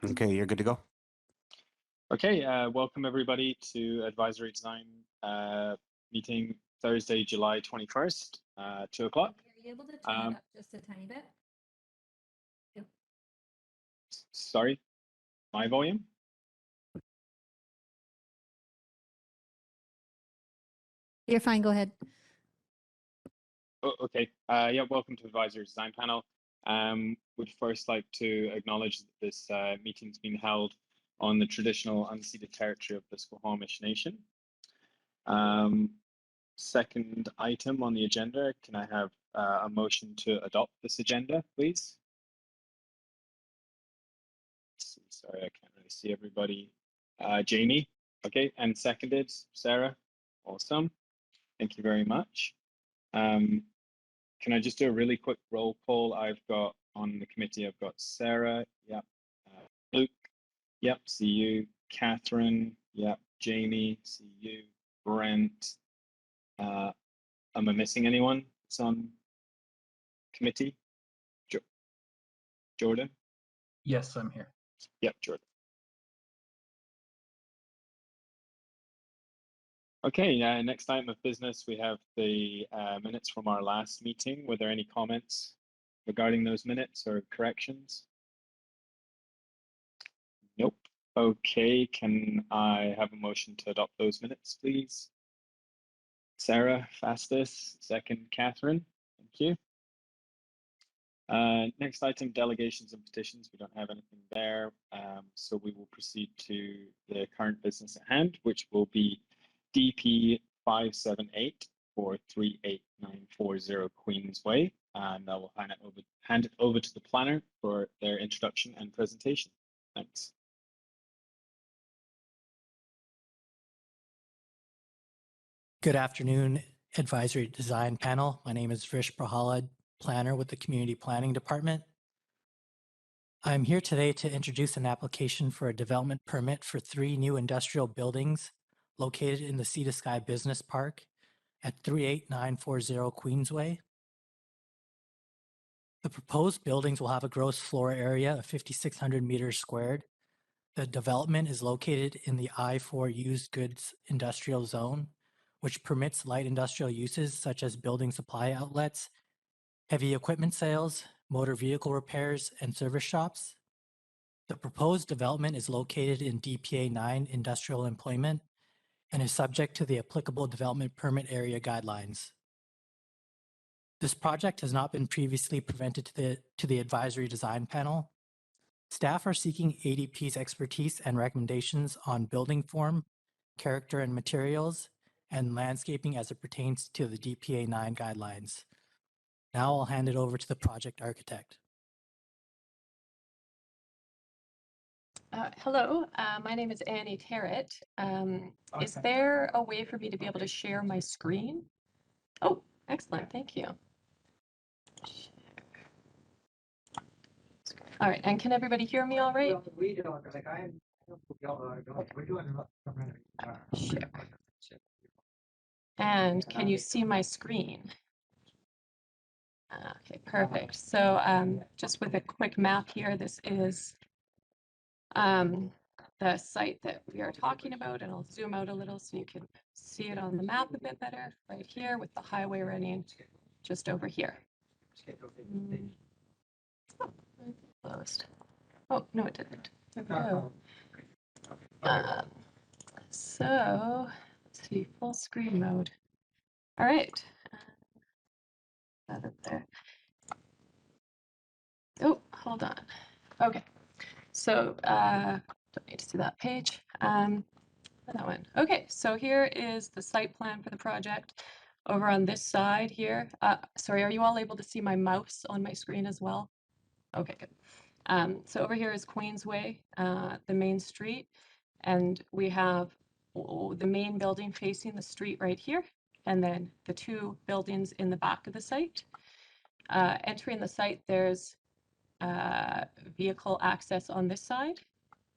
Okay, you're good to go. Okay, welcome everybody to Advisory Design meeting Thursday, July 21st, 2 o'clock. Are you able to turn it up just a tiny bit? Yep. Sorry, my volume? You're fine, go ahead. Oh, okay, yeah, welcome to Advisory Design panel. Would first like to acknowledge that this meeting's been held on the traditional unceded territory of the Squamish Nation. Second item on the agenda, can I have a motion to adopt this agenda, please? Sorry, I can't really see everybody. Jamie, okay, and seconded, Sarah, awesome. Thank you very much. Can I just do a really quick roll call? I've got on the committee, I've got Sarah, yep, Luke, yep, see you, Catherine, yep, Jamie, see you, Brent. Am I missing anyone that's on committee? Jordan? Yes, I'm here. Yep, Jordan. Okay, next item of business, we have the minutes from our last meeting. Were there any comments regarding those minutes or corrections? Nope. Okay, can I have a motion to adopt those minutes, please? Sarah, fastest. Second, Catherine. Thank you. Next item, delegations and petitions. We don't have anything there, so we will proceed to the current business at hand, which will be DP 578 for 38940 Queensway, and I will hand it over to the planner for their introduction and presentation. Thanks. Good afternoon, Advisory Design Panel. My name is Prahalad, planner with the Community Planning Department. I'm here today to introduce an application for a development permit for 3 new industrial buildings located in the Sea to Sky Business Park at 38940 Queensway. The proposed buildings will have a gross floor area of 5,600 meters squared. The development is located in the I-4 Used Goods Industrial Zone, which permits light industrial uses such as building supply outlets, heavy equipment sales, motor vehicle repairs, and service shops. The proposed development is located in DPA 9 industrial employment and is subject to the applicable development permit area guidelines. This project has not been previously presented to the advisory design panel. Staff are seeking ADP's expertise and recommendations on building form, character and materials, and landscaping as it pertains to the DPA 9 guidelines. Now I'll hand it over to the project architect. Hello, my name is Annie Terrett. Is there a way for me to be able to share my screen? Oh, excellent, thank you. All right, and can everybody hear me all right? Share. And can you see my screen? Okay, perfect. So just with a quick map here, this is the site that we are talking about, and I'll zoom out a little so you can see it on the map a bit better right here with the highway running just over here. Oh, closed. Oh, no, it didn't. There we go. So let's see, full screen mode. All right. That up there. Oh, hold on. Okay. So don't need to see that page. That one. Okay, so here is the site plan for the project over on this side here. Sorry, are you all able to see my mouse on my screen as well? Okay, good. So over here is Queensway, the main street, and we have the main building facing the street right here, and then the 2 buildings in the back of the site. Entering the site, there's vehicle access on this side.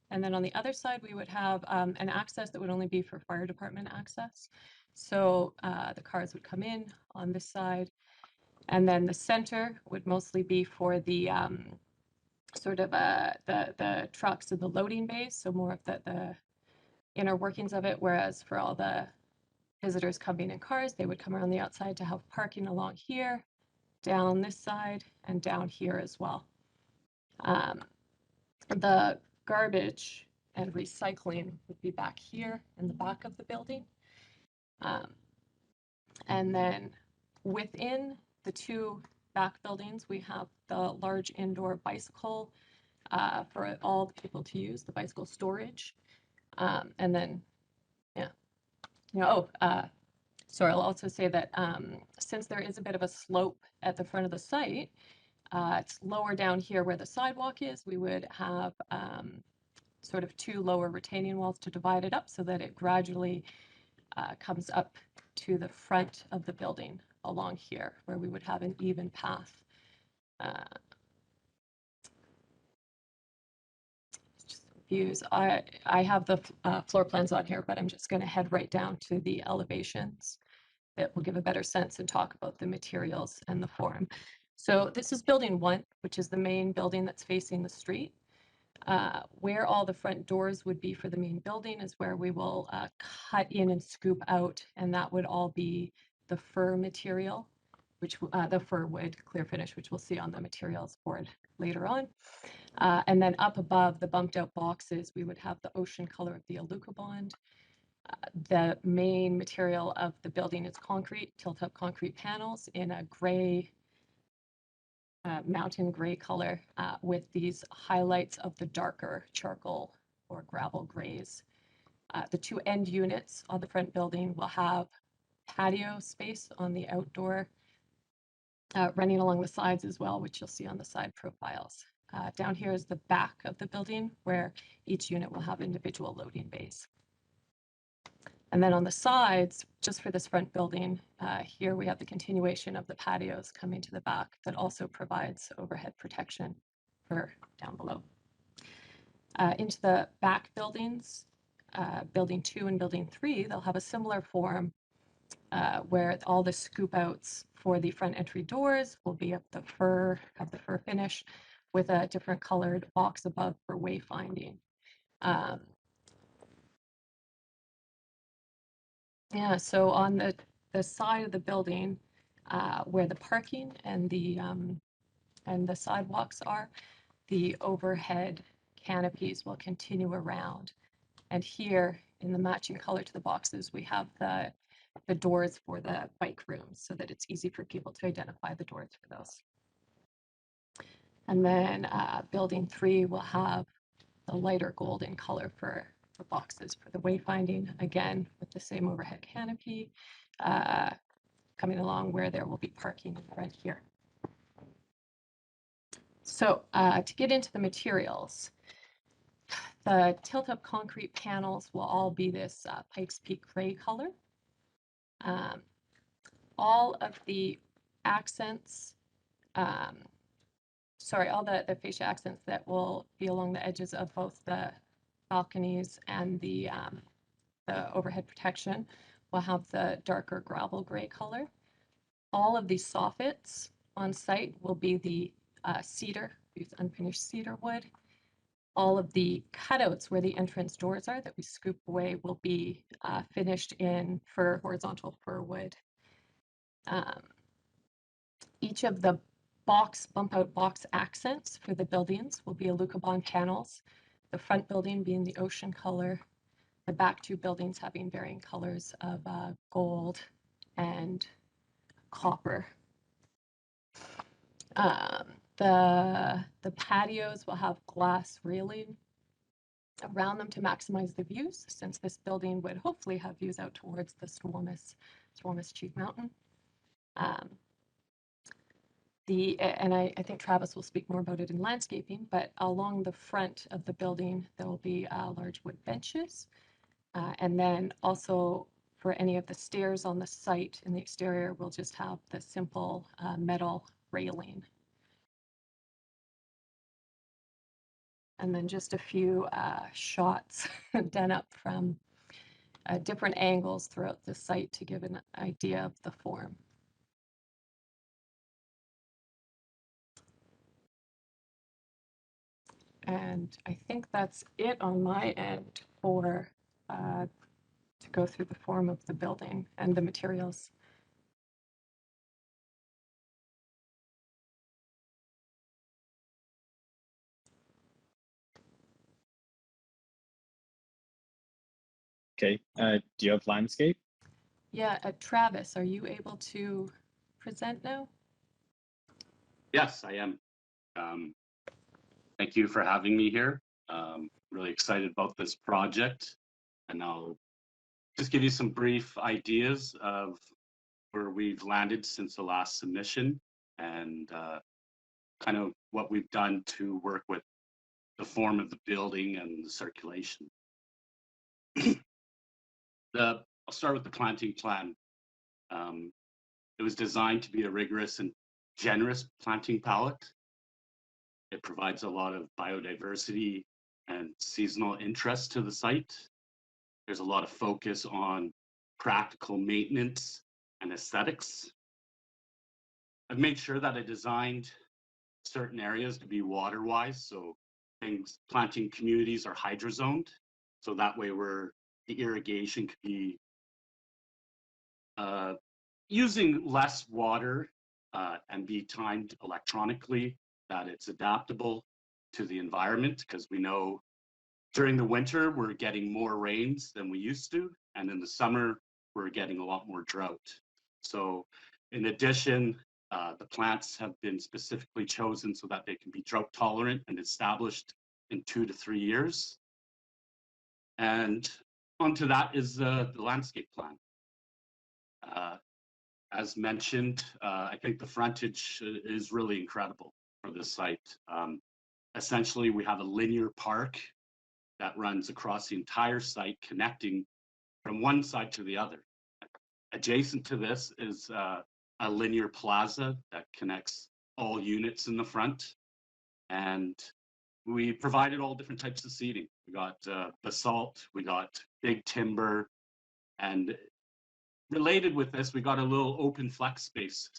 And then on the other side, we would have an access that would only be for fire department access. So the cars would come in on this side. And then the center would mostly be for the sort of the trucks and the loading bays, so more of the inner workings of it, whereas for all the visitors coming in cars, they would come around the outside to have parking along here, down this side, and down here as well. The garbage and recycling would be back here in the back of the building. And then within the two back buildings, we have the large indoor bicycle for all the people to use, the bicycle storage. And then, yeah, sorry, I'll also say that since there is a bit of a slope at the front of the site, it's lower down here where the sidewalk is, we would have sort of two lower retaining walls to divide it up so that it gradually comes up to the front of the building along here, where we would have an even path. Just views. I have the floor plans on here, but I'm just going to head right down to the elevations that will give a better sense and talk about the materials and the form. So this is building 1, which is the main building that's facing the street. Where all the front doors would be for the main building is where we will cut in and scoop out, and that would all be the fir material, which the fir wood clear finish, which we'll see on the materials board later on. And then up above the bumped out boxes, we would have the ocean color of the Alucobond. The main material of the building is concrete, tilt-up concrete panels in a gray, mountain gray color with these highlights of the darker charcoal or gravel grays. The two end units on the front building will have patio space on the outdoor, running along the sides as well, which you'll see on the side profiles. Down here is the back of the building where each unit will have individual loading bays. And then on the sides, just for this front building, here we have the continuation of the patios coming to the back that also provides overhead protection for down below. Into the back buildings, building 2 and building 3, they'll have a similar form where all the scoop outs for the front entry doors will be of the fir finish with a different colored box above for wayfinding. Yeah, so on the side of the building where the parking and the sidewalks are, the overhead canopies will continue around. And here in the matching color to the boxes, we have the doors for the bike rooms so that it's easy for people to identify the doors for those. And then building 3 will have the lighter golden color for the boxes for the wayfinding, again with the same overhead canopy coming along where there will be parking in front here. So to get into the materials, the tilt-up concrete panels will all be this Pikes Peak gray color. All of the accents, all the fascia accents that will be along the edges of both the balconies and the overhead protection will have the darker gravel gray color. All of these soffits on site will be the cedar, use unfinished cedar wood. All of the cutouts where the entrance doors are that we scoop away will be finished in horizontal fir wood. Each of the bump out box accents for the buildings will be Alucobond panels, the front building being the ocean color, the back 2 buildings having varying colors of gold and copper. The patios will have glass railing around them to maximize the views, since this building would hopefully have views out towards the Squamish Chief Mountain. And I think Travis will speak more about it in landscaping, but along the front of the building, there will be large wood benches. And then also for any of the stairs on the site in the exterior, we'll just have the simple metal railing. And then just a few shots done up from different angles throughout the site to give an idea of the form. And I think that's it on my end for to go through the form of the building and the materials. Okay. Do you have landscape? Yeah, Travis, are you able to present now? Yes, I am. Thank you for having me here. Really excited about this project, and I'll just give you some brief ideas of where we've landed since the last submission and kind of what we've done to work with the form of the building and the circulation. I'll start with the planting plan. It was designed to be a rigorous and generous planting palette. It provides a lot of biodiversity and seasonal interest to the site. There's a lot of focus on practical maintenance and aesthetics. I've made sure that I designed certain areas to be water-wise, so planting communities are hydro-zoned, so that way the irrigation could be using less water and be timed electronically, that it's adaptable to the environment, because we know during the winter we're getting more rains than we used to, and in the summer we're getting a lot more drought. So in addition, the plants have been specifically chosen so that they can be drought tolerant and established in 2 to 3 years. And onto that is the landscape plan. As mentioned, I think the frontage is really incredible for this site. Essentially, we have a linear park that runs across the entire site, connecting from one side to the other. Adjacent to this is a linear plaza that connects all units in the front. And we provided all different types of seating. We got basalt, we got big timber, and related with this, we got a little open flex space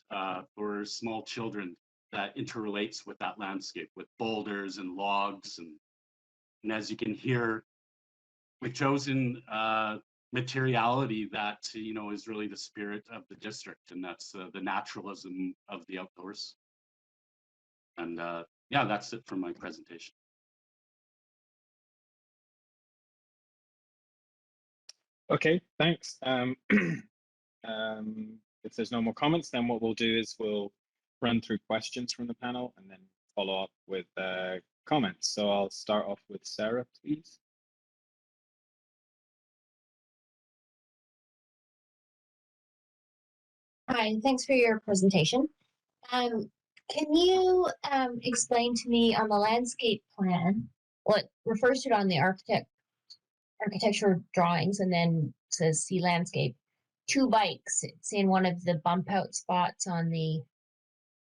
for small children that interrelates with that landscape, with boulders and logs. And as you can hear, we've chosen materiality that, you know, is really the spirit of the district, and that's the naturalism of the outdoors. And yeah, that's it for my presentation. Okay, thanks. If there's no more comments, then what we'll do is we'll run through questions from the panel and then follow up with comments. So I'll start off with Sarah, please. Hi, thanks for your presentation. Can you explain to me on the landscape plan, what refers to it on the architecture drawings and then says see landscape, 2 bikes, it's in one of the bump out spots on the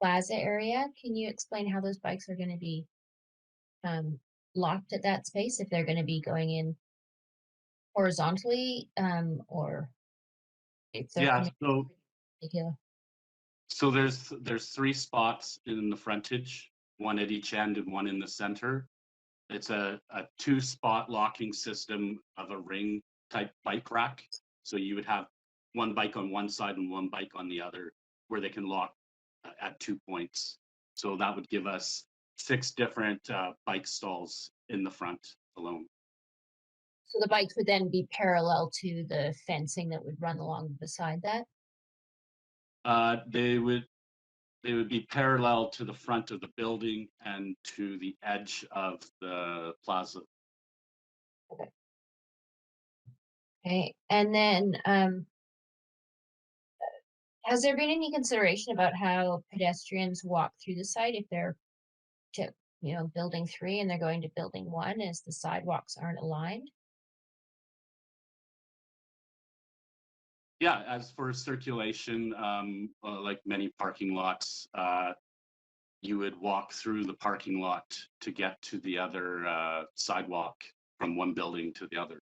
plaza area. Can you explain how those bikes are going to be locked at that space, if they're going to be going in horizontally or if they're Yeah, coming so particular? So there's 3 spots in the frontage, one at each end and one in the center. It's a 2-spot locking system of a ring type bike rack. So you would have one bike on one side and one bike on the other, where they can lock at 2 points. So that would give us 6 different bike stalls in the front alone. So the bikes would then be parallel to the fencing that would run along beside that? They would be parallel to the front of the building and to the edge of the plaza. Okay, and then has there been any consideration about how pedestrians walk through the site if they're to, building 3 and they're going to building 1 as the sidewalks aren't aligned? Yeah, as for circulation, like many parking lots, you would walk through the parking lot to get to the other sidewalk from one building to the other.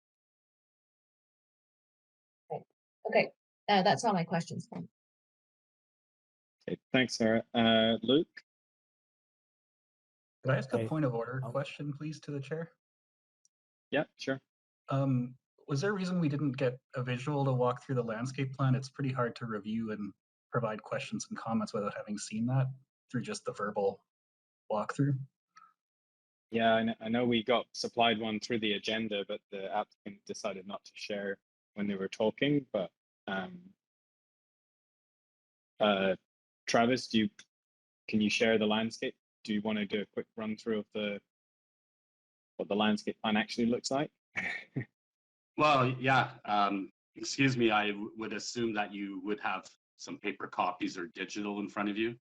Okay, that's all my questions. Thanks. Okay, thanks, Sarah. Luke? Could I ask a Okay. point of order Oh. question, please, to the chair? Yeah, sure. Was there a reason we didn't get a visual to walk through the landscape plan? It's pretty hard to review and provide questions and comments without having seen that through just the verbal walkthrough. Yeah, I know we got supplied one through the agenda, but the applicant decided not to share when they were talking. But Travis, can you share the landscape? Do you want to do a quick run through of what the landscape plan actually looks like? Well, yeah. Excuse me, I would assume that you would have some paper copies or digital in front of you.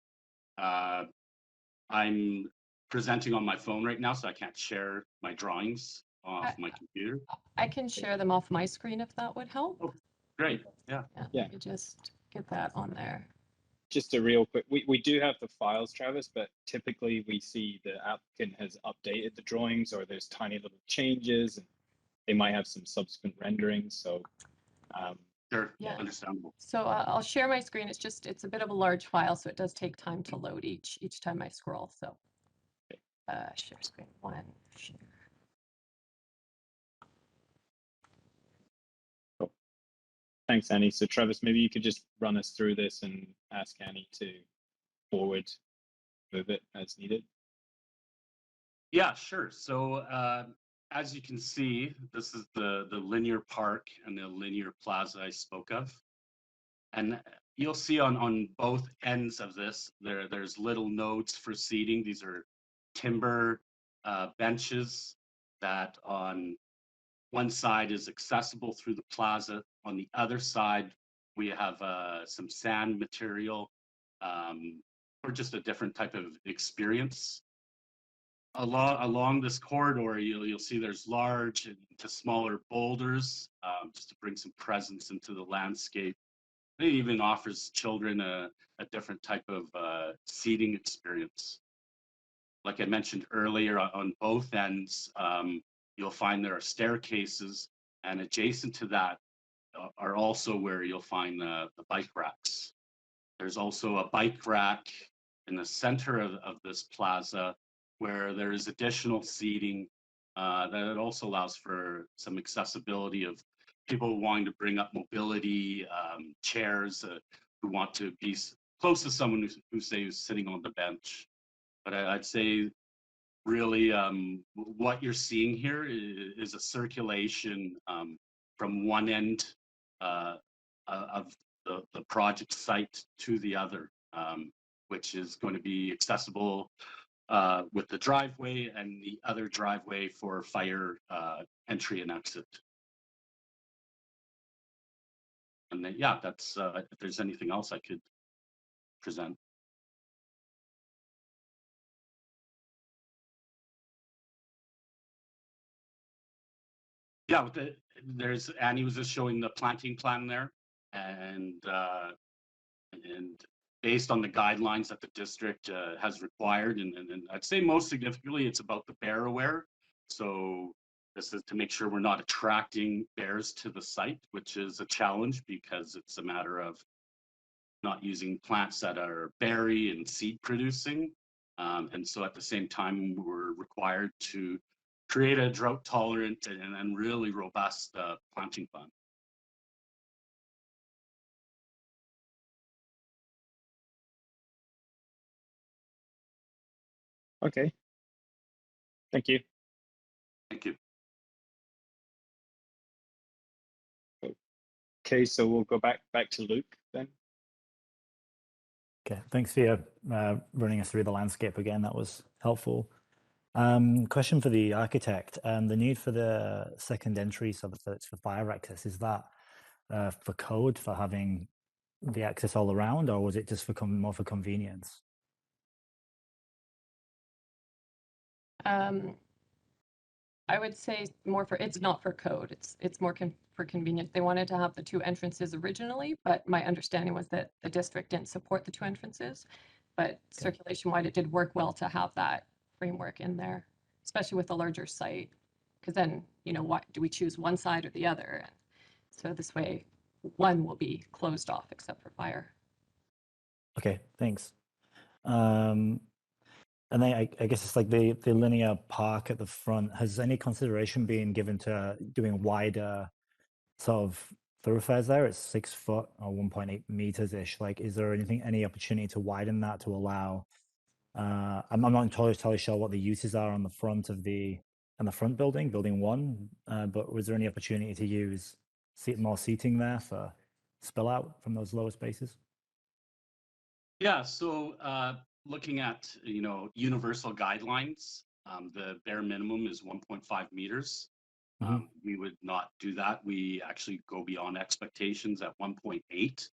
I'm presenting on my phone right now, so I can't share my drawings off my computer. I can share them off my screen if that would help. Oh, great. Yeah. Yeah. Let me just get that on there. Just a real quick, we do have the files, Travis, but typically we see the applicant has updated the drawings or there's tiny little changes and they might have some subsequent renderings. So Sure. Yeah. Understandable. So I'll share my screen. It's a bit of a large file, so it does take time to load each time I scroll. So share screen one, share. cool. Thanks, Annie. So Travis, maybe you could just run us through this and ask Annie to forward move it as needed. Yeah, sure. So as you can see, this is the linear park and the linear plaza I spoke of. And you'll see on both ends of this, there's little nodes for seating. These are timber benches that on one side is accessible through the plaza. On the other side, we have some sand material or just a different type of experience. Along this corridor, you'll see there's large to smaller boulders just to bring some presence into the landscape. It even offers children a different type of seating experience. Like I mentioned earlier, on both ends, you'll find there are staircases, and adjacent to that are also where you'll find the bike racks. There's also a bike rack in the center of this plaza where there is additional seating that it also allows for some accessibility of people wanting to bring up mobility, chairs who want to be close to someone who say is sitting on the bench. But I'd say really what you're seeing here is a circulation from one end of the project site to the other, which is going to be accessible with the driveway and the other driveway for fire entry and exit. And then, yeah, that's if there's anything else I could present. Yeah, there's Annie was just showing the planting plan there, and based on the guidelines that the district has required, and I'd say most significantly, it's about the bear aware. So this is to make sure we're not attracting bears to the site, which is a challenge because it's a matter of not using plants that are berry and seed producing. And so at the same time, we're required to create a drought tolerant and really robust planting plan. Okay. Thank you. Thank you. Okay, so we'll go back to Luke then. Okay, thanks for running us through the landscape again. That was helpful. Question for the architect. The need for the second entry, so that it's for fire access, is that for code for having the access all around, or was it just for more for convenience? I would say more for, it's not for code. It's more for convenience. They wanted to have the two entrances originally, but my understanding was that the district didn't support the two entrances. But circulation wide, it did work well to have that framework in there, especially with a larger site. Because then, you know, what do we choose, one side or the other? And so this way, one will be closed off except for fire. Okay, thanks. And then I guess it's like the linear park at the front. Has any consideration been given to doing wider sort of thoroughfares there? It's 6 foot or 1.8 meters ish. Like, is there any opportunity to widen that to allow? I'm not entirely sure what the uses are on the front of on the front building, building 1. But was there any opportunity to use more seating there for spill out from those lower spaces? Yeah, so looking at, universal guidelines, the bare minimum is 1.5 meters. We would not do that. We actually go beyond expectations at 1.8.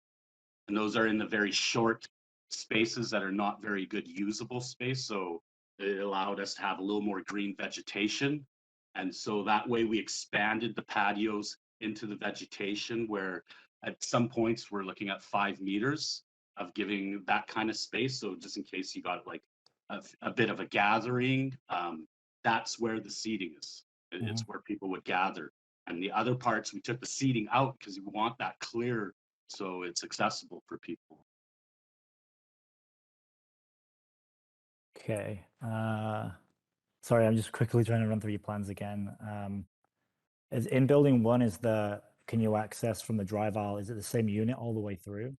And those are in the very short spaces that are not very good usable space. So it allowed us to have a little more green vegetation. And so that way we expanded the patios into the vegetation, where at some points we're looking at 5 meters of giving that kind of space. So just in case you got like a bit of a gathering, that's where the seating is. It's where people would gather. And the other parts, we took the seating out because we want that clear so it's accessible for people. Okay. Sorry, I'm just quickly trying to run through your plans again. Is in building 1, can you access from the drive aisle? Is it the same unit all the way through?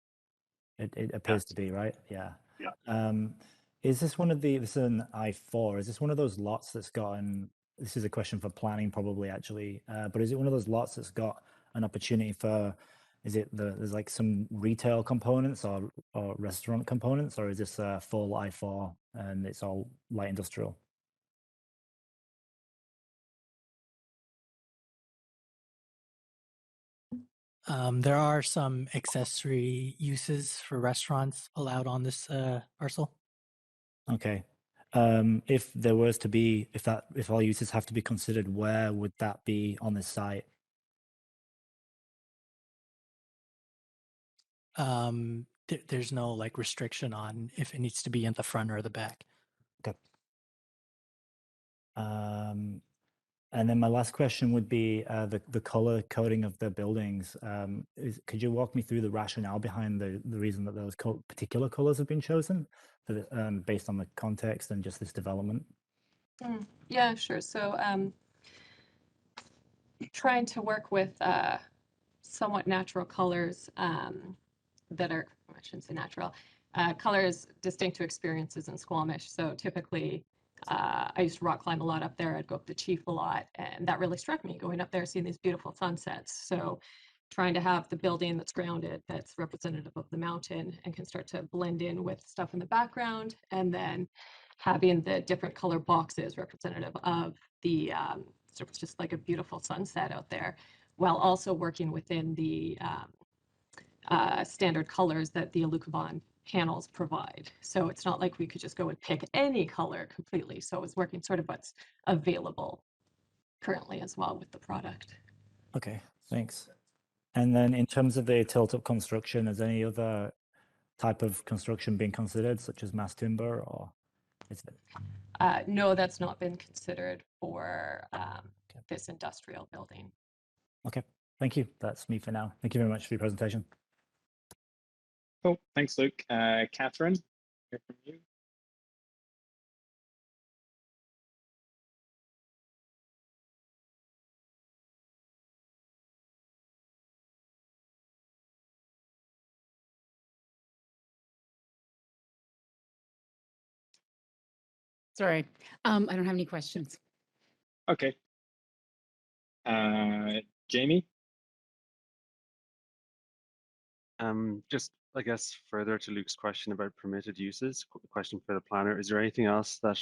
It appears to be, right? Yeah. Yeah. Is this this is an I4, is this one of those lots that's gotten, this is a question for planning probably actually, but is it one of those lots that's got an opportunity for, there's like some retail components or restaurant components, or is this a full I4 and it's all light industrial? There are some accessory uses for restaurants allowed on this parcel. Okay. If there was to be, if all uses have to be considered, where would that be on this site? There's no like restriction on if it needs to be in the front or the back. Okay. And then my last question would be the color coding of the buildings. Could you walk me through the rationale behind the reason that those particular colors have been chosen for based on the context and just this development? Yeah, sure. So trying to work with somewhat natural colors that are, I shouldn't say natural, colors distinct to experiences in Squamish. So typically, I used to rock climb a lot up there. I'd go up the Chief a lot, and that really struck me, going up there, seeing these beautiful sunsets. So trying to have the building that's grounded, that's representative of the mountain and can start to blend in with stuff in the background, and then having the different color boxes representative of the, so it's just like a beautiful sunset out there, while also working within the standard colors that the Alucobond panels provide. So it's not like we could just go and pick any color completely. So it was working sort of what's available currently as well with the product. Okay, thanks. And then in terms of the tilt-up construction, has any other type of construction been considered, such as mass timber, or is it? No, that's not been considered for this industrial building. Okay, thank you. That's me for now. Thank you very much for your presentation. Cool. Thanks, Luke. Catherine, hear from you. Sorry, I don't have any questions. Okay. Jamie? Just, I guess, further to Luke's question about permitted uses, question for the planner, is there anything else that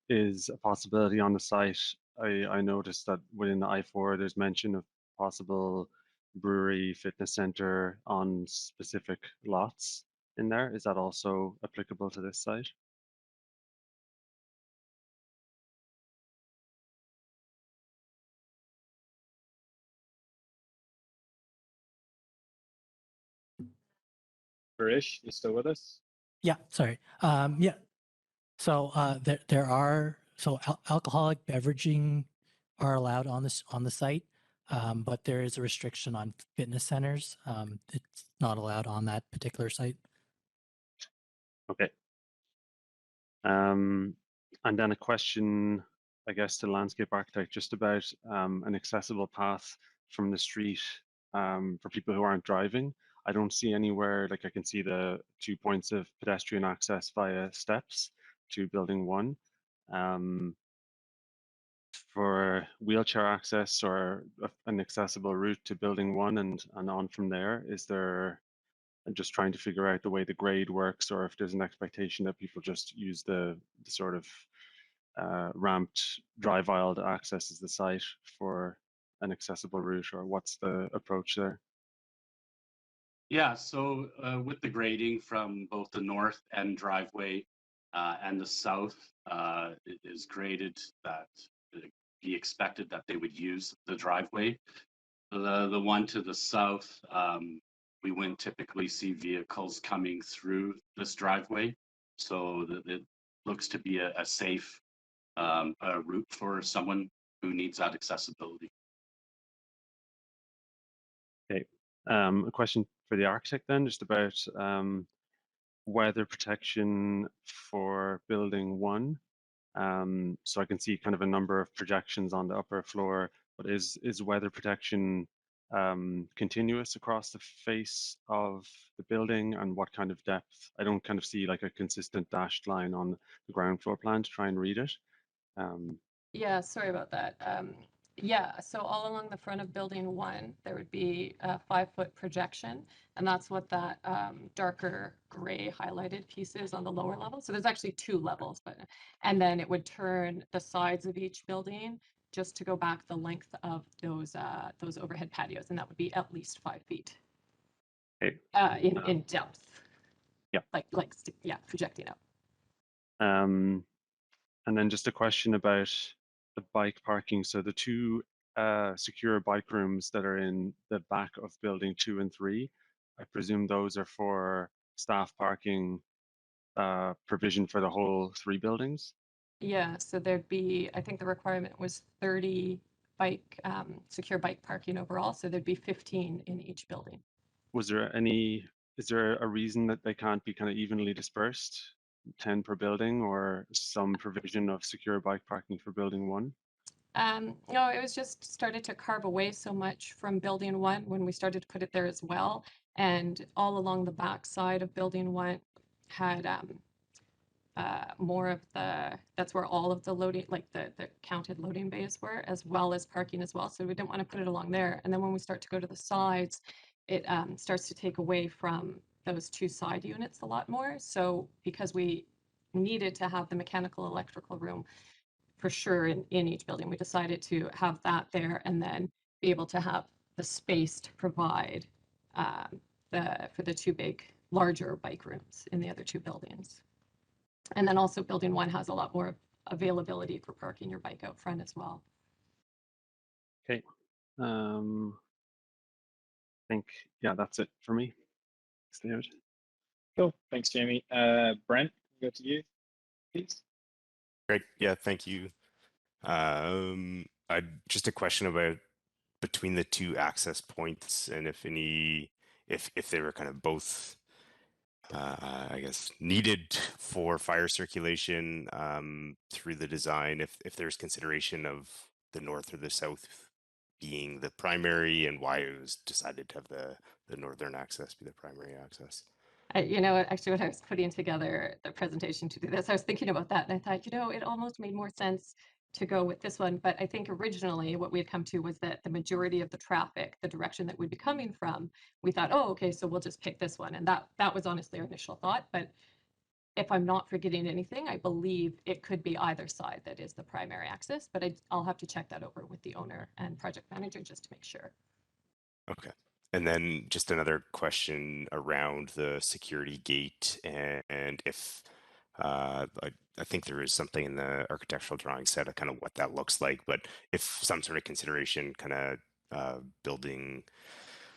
is a possibility on the site? I noticed that within the I4, there's mention of possible brewery, fitness center on specific lots in there. Is that also applicable to this site? Barish, you still with us? Yeah, sorry. Yeah. So there are alcoholic beveraging are allowed on the site, but there is a restriction on fitness centers. It's not allowed on that particular site. Okay. And then a question, I guess, to the landscape architect, just about an accessible path from the street for people who aren't driving. I don't see anywhere, like I can see the 2 points of pedestrian access via steps to building 1. For wheelchair access or an accessible route to building 1 and on from there, is there, I'm just trying to figure out the way the grade works, or if there's an expectation that people just use the sort of ramped drive aisle to access the site for an accessible route, or what's the approach there? Yeah, so with the grading from both the north end driveway and the south, it is graded that it be expected that they would use the driveway. The one to the south, we wouldn't typically see vehicles coming through this driveway, so it looks to be a safe route for someone who needs that accessibility. Okay, a question for the architect then, just about weather protection for building 1. So I can see kind of a number of projections on the upper floor, but is weather protection continuous across the face of the building, and what kind of depth? I don't kind of see like a consistent dashed line on the ground floor plan to try and read it. Yeah, sorry about that. Yeah, so all along the front of building 1, there would be a 5-foot projection, and that's what that darker gray highlighted piece is on the lower level. So there's actually 2 levels, and then it would turn the sides of each building just to go back the length of those overhead patios, and that would be at least 5 feet Okay. in depth. Yeah. Yeah, projecting out. And then just a question about the bike parking. So the 2 secure bike rooms that are in the back of building 2 and 3, I presume those are for staff parking provision for the whole 3 buildings? Yeah, so there'd be, I think the requirement was 30 secure bike parking overall, so there'd be 15 in each building. Is there a reason that they can't be kind of evenly dispersed, 10 per building, or some provision of secure bike parking for building 1? No, it was just started to carve away so much from building 1 when we started to put it there as well. And all along the back side of building 1 had more of that's where all of the loading, like the counted loading bays were, as well as parking as well. So we didn't want to put it along there. And then when we start to go to the sides, it starts to take away from those 2 side units a lot more. So because we needed to have the mechanical electrical room for sure in each building, we decided to have that there and then be able to have the space to provide for the 2 big larger bike rooms in the other 2 buildings. And then also building 1 has a lot more availability for parking your bike out front as well. Okay. I think, yeah, that's it for me. Stay out. Cool. Thanks, Jamie. Brent, we'll go to you, please. Great. Yeah, thank you. Just a question about between the 2 access points, and if they were kind of both, I guess, needed for fire circulation through the design, if there's consideration of the north or the south being the primary, and why it was decided to have the northern access be the primary access. You know, actually, when I was putting together the presentation to do this, I was thinking about that, and I thought, you know, it almost made more sense to go with this one. But I think originally what we had come to was that the majority of the traffic, the direction that we'd be coming from, we thought, oh, okay, so we'll just pick this one. And that was honestly our initial thought. But if I'm not forgetting anything, I believe it could be either side that is the primary access. But I'll have to check that over with the owner and project manager just to make sure. Okay. And then just another question around the security gate, and if I think there is something in the architectural drawing set of kind of what that looks like, but if some sort of consideration kind of building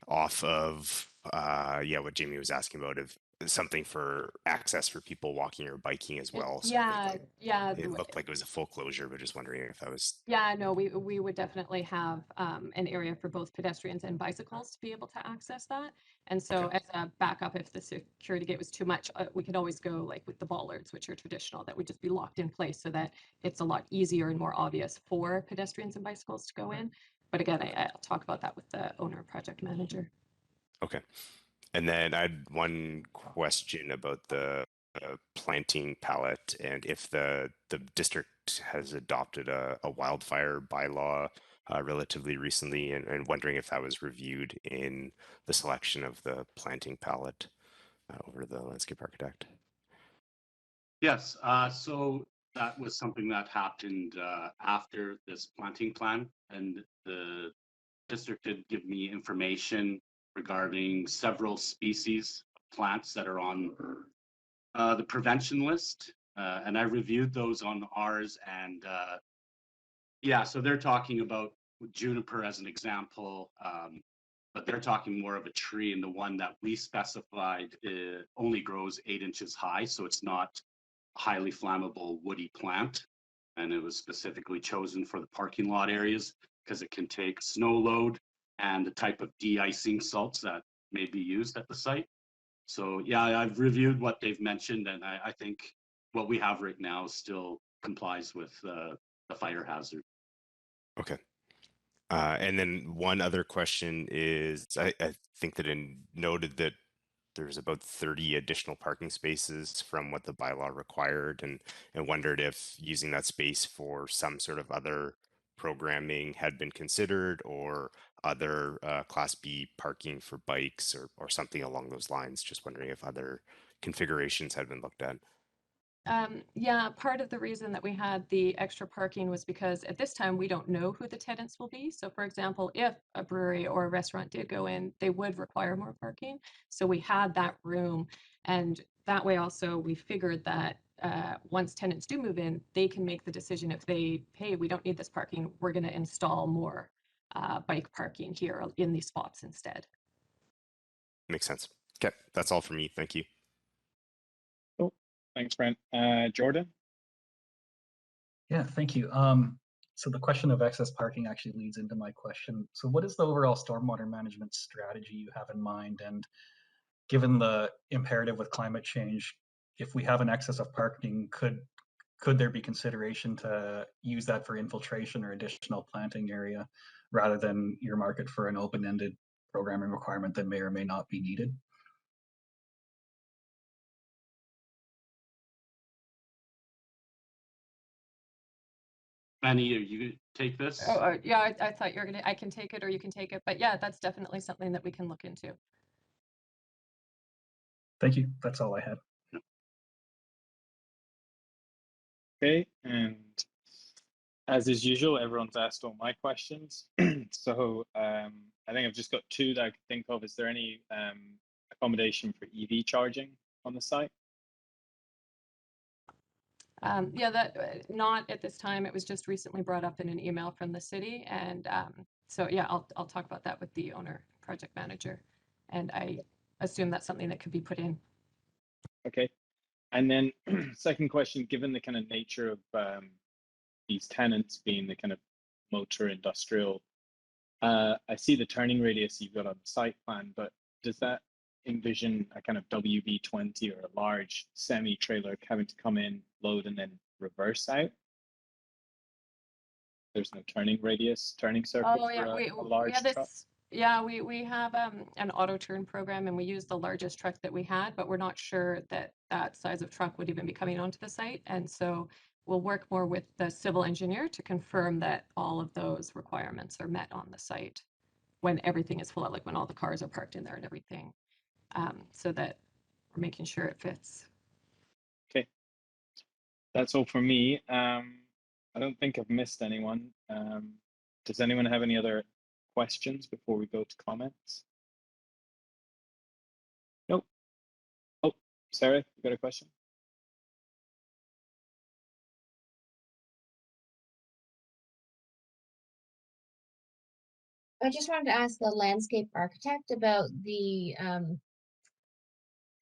off of what Jamie was asking about, something for access for people walking or biking as well. So Yeah, yeah. it looked like it was a full closure, but just wondering if that was. Yeah, no, we would definitely have an area for both pedestrians and bicycles to be able to access that. And so Okay. as a backup, if the security gate was too much, we could always go like with the bollards, which are traditional, that would just be locked in place so that it's a lot easier and more obvious for pedestrians and bicycles to go in. But again, I'll talk about that with the owner project manager. Okay. And then I had one question about the planting palette and if the district has adopted a wildfire bylaw relatively recently, and wondering if that was reviewed in the selection of the planting palette over the landscape architect. Yes, so that was something that happened after this planting plan, and the district did give me information regarding several species of plants that are on the prevention list, and I reviewed those on ours, and yeah, so they're talking about juniper as an example, but they're talking more of a tree, and the one that we specified only grows 8 inches high, so it's not a highly flammable woody plant, and it was specifically chosen for the parking lot areas because it can take snow load and the type of de-icing salts that may be used at the site. So yeah, I've reviewed what they've mentioned, and I think what we have right now still complies with the fire hazard. Okay. And then one other question is, I think that it noted that there's about 30 additional parking spaces from what the bylaw required, and wondered if using that space for some sort of other programming had been considered, or other Class B parking for bikes, or something along those lines. Just wondering if other configurations had been looked at. Yeah, part of the reason that we had the extra parking was because at this time we don't know who the tenants will be. So for example, if a brewery or a restaurant did go in, they would require more parking. So we had that room, and that way also we figured that once tenants do move in, they can make the decision if they, hey, we don't need this parking, we're going to install more bike parking here in these spots instead. Makes sense. Okay, that's all for me. Thank you. Cool. Thanks, Brent. Jordan? Yeah, thank you. So the question of excess parking actually leads into my question. So what is the overall stormwater management strategy you have in mind? And given the imperative with climate change, if we have an excess of parking, could there be consideration to use that for infiltration or additional planting area rather than earmark it for an open-ended programming requirement that may or may not be needed? Annie, you take this? Oh, yeah, I thought you were gonna, I can take it or you can take it, but yeah, that's definitely something that we can look into. Thank you. That's all I had. Okay, and as is usual, everyone's asked all my questions. So I think I've just got two that I can think of. Is there any accommodation for EV charging on the site? Yeah, that not at this time. It was just recently brought up in an email from the city, and so yeah, I'll talk about that with the owner project manager, and I assume that's something that could be put in. Okay, and then second question: given the kind of nature of these tenants being the kind of motor industrial, I see the turning radius you've got on the site plan, but does that envision a kind of WB20 or a large semi-trailer having to come in, load, and then reverse out? There's no turning radius, turning circle Oh for yeah, a large yeah, truck? yeah, we have an auto turn program, and we use the largest truck that we had, but we're not sure that that size of truck would even be coming onto the site, and so we'll work more with the civil engineer to confirm that all of those requirements are met on the site when everything is full, like when all the cars are parked in there and everything, so that we're making sure it fits. Okay, that's all for me. I don't think I've missed anyone. Does anyone have any other questions before we go to comments? Nope. Oh, Sarah, you got a question? I just wanted to ask the landscape architect about the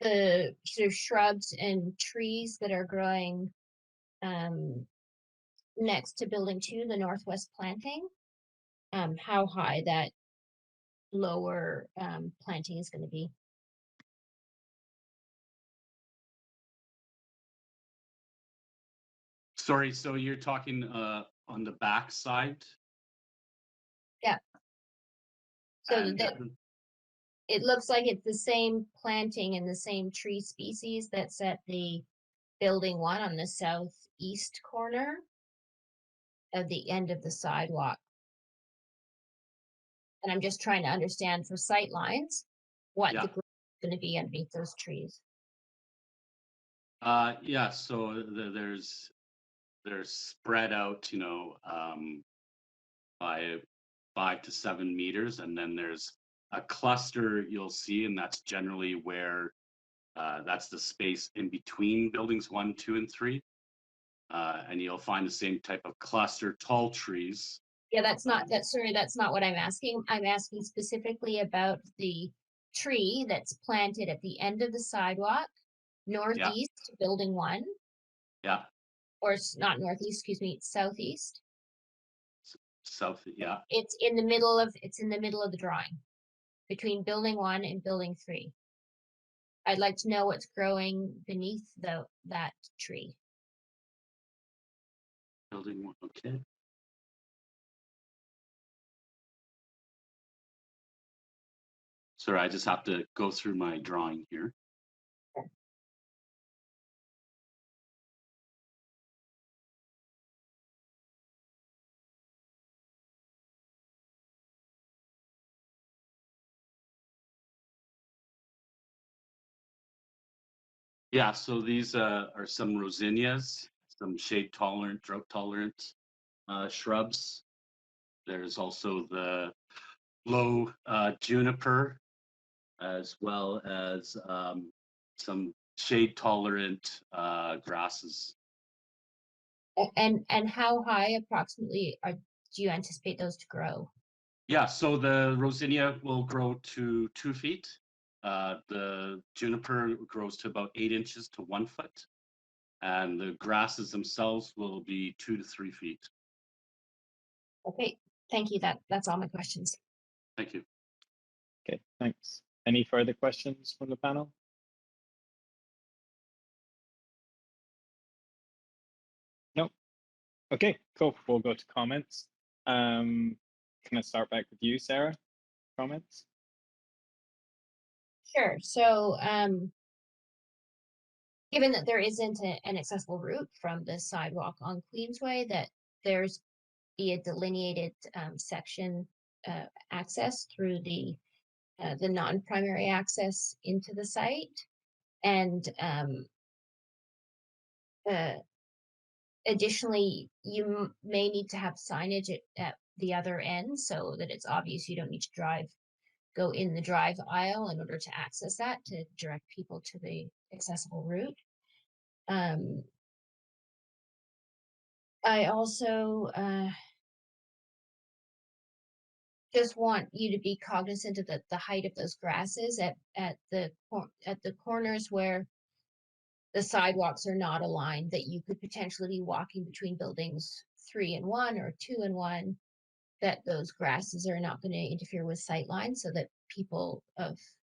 the sort of shrubs and trees that are growing next to building 2, the northwest planting, how high that lower planting is going to be. Sorry, so you're talking on the back side? Yeah. So And that it looks like it's the same planting and the same tree species that's at the building 1 on the southeast corner of the end of the sidewalk. And I'm just trying to understand for sight lines what Yeah. the growth is going to be underneath those trees. Yeah, so they're spread out, you know, by 5 to 7 meters, and then there's a cluster you'll see, and that's generally where that's the space in between buildings 1, 2, and 3. And you'll find the same type of cluster tall trees. Yeah, that's not what I'm asking. I'm asking specifically about the tree that's planted at the end of the sidewalk, northeast to building 1, Yeah, or it's not northeast, excuse me, it's southeast. south, yeah. It's in the middle of the drawing between building 1 and building 3. I'd like to know what's growing beneath that tree. Building 1, okay. Sorry, I just have to go through my drawing here. Yeah, so these are some rosinnias, some shade tolerant, drought tolerant shrubs. There's also the low juniper, as well as some shade tolerant grasses. And how high approximately do you anticipate those to grow? Yeah, so the rosinnia will grow to 2 feet. The juniper grows to about 8 inches to 1 foot. And the grasses themselves will be 2 to 3 feet. Okay, thank you. That's all my questions. Thank you. Okay, thanks. Any further questions from the panel? No. Okay, cool. We'll go to comments. Can I start back with you, Sarah? Comments? Sure. So, given that there isn't an accessible route from the sidewalk on Queensway, that there's be a delineated section access through the non-primary access into the site, and additionally, you may need to have signage at the other end so that it's obvious you don't need to go in the drive aisle in order to access that, to direct people to the accessible route. I also just want you to be cognizant of the height of those grasses at the corners where the sidewalks are not aligned, that you could potentially be walking between buildings 3 and 1 or 2 and 1, that those grasses are not going to interfere with sight lines, so that people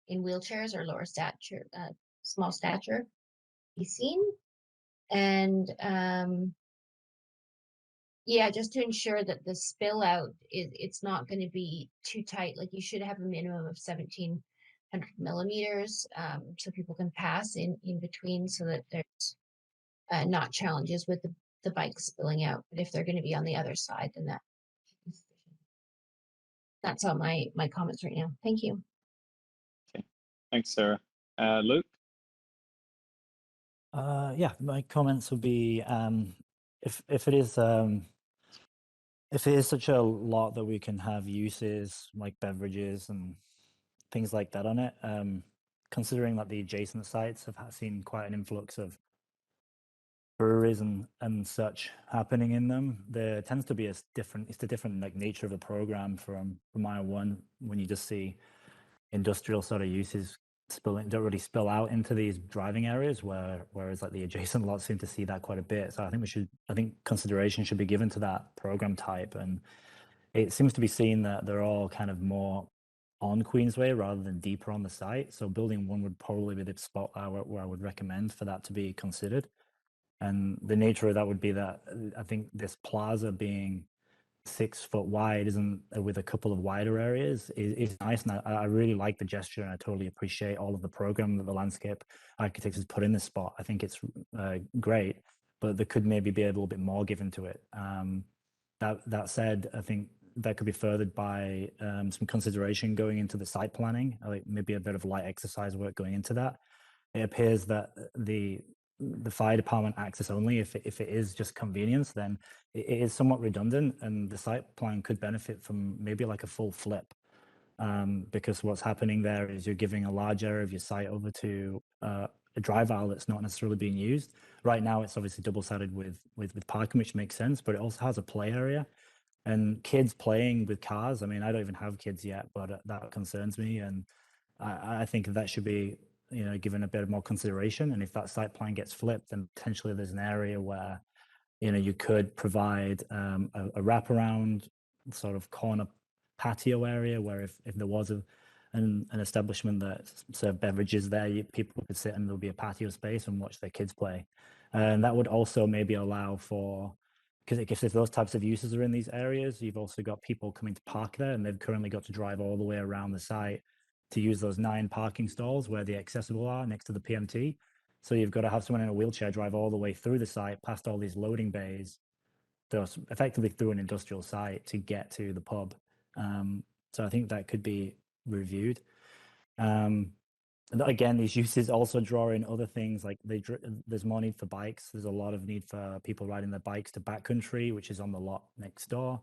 in wheelchairs or lower stature, small stature, be seen. And yeah, just to ensure that the spill out it's not going to be too tight. Like, you should have a minimum of 1700 millimeters, so people can pass in between, so that there's not challenges with the bikes spilling out. But if they're going to be on the other side, then that's all my comments right now. Thank you. Okay, thanks, Sarah. Luke? Yeah, my comments would be if it is such a lot that we can have uses like beverages and things like that on it, considering that the adjacent sites have seen quite an influx of breweries and such happening in them, there tends to be it's the different like nature of the program from I-1, when you just see industrial sort of uses don't really spill out into these driving areas, whereas like the adjacent lots seem to see that quite a bit. So I think consideration should be given to that program type, and it seems to be seen that they're all kind of more on Queensway rather than deeper on the site. So building one would probably be the spot where I would recommend for that to be considered. And the nature of that would be that I think this plaza being 6 foot wide isn't with a couple of wider areas is nice, and I really like the gesture, and I totally appreciate all of the program that the landscape architects has put in this spot. I think it's great, but there could maybe be a little bit more given to it. That said, I think that could be furthered by some consideration going into the site planning, like maybe a bit of light exercise work going into that. It appears that the fire department access only, if it is just convenience, then it is somewhat redundant, and the site plan could benefit from maybe like a full flip, because what's happening there is you're giving a large area of your site over to a drive aisle that's not necessarily being used. Right now, it's obviously double-sided with parking, which makes sense, but it also has a play area. And kids playing with cars, I mean, I don't even have kids yet, but that concerns me, and I think that should be given a bit more consideration. And if that site plan gets flipped, then potentially there's an area where you could provide a wraparound sort of corner patio area where if there was an establishment that served beverages there, people could sit and there'll be a patio space and watch their kids play. And that would also maybe allow for, because if those types of uses are in these areas, you've also got people coming to park there, and they've currently got to drive all the way around the site to use those 9 parking stalls where the accessible are next to the PMT. So you've got to have someone in a wheelchair drive all the way through the site, past all these loading bays, effectively through an industrial site to get to the pub. So I think that could be reviewed. Again, these uses also draw in other things, like there's more need for bikes. There's a lot of need for people riding their bikes to backcountry, which is on the lot next door.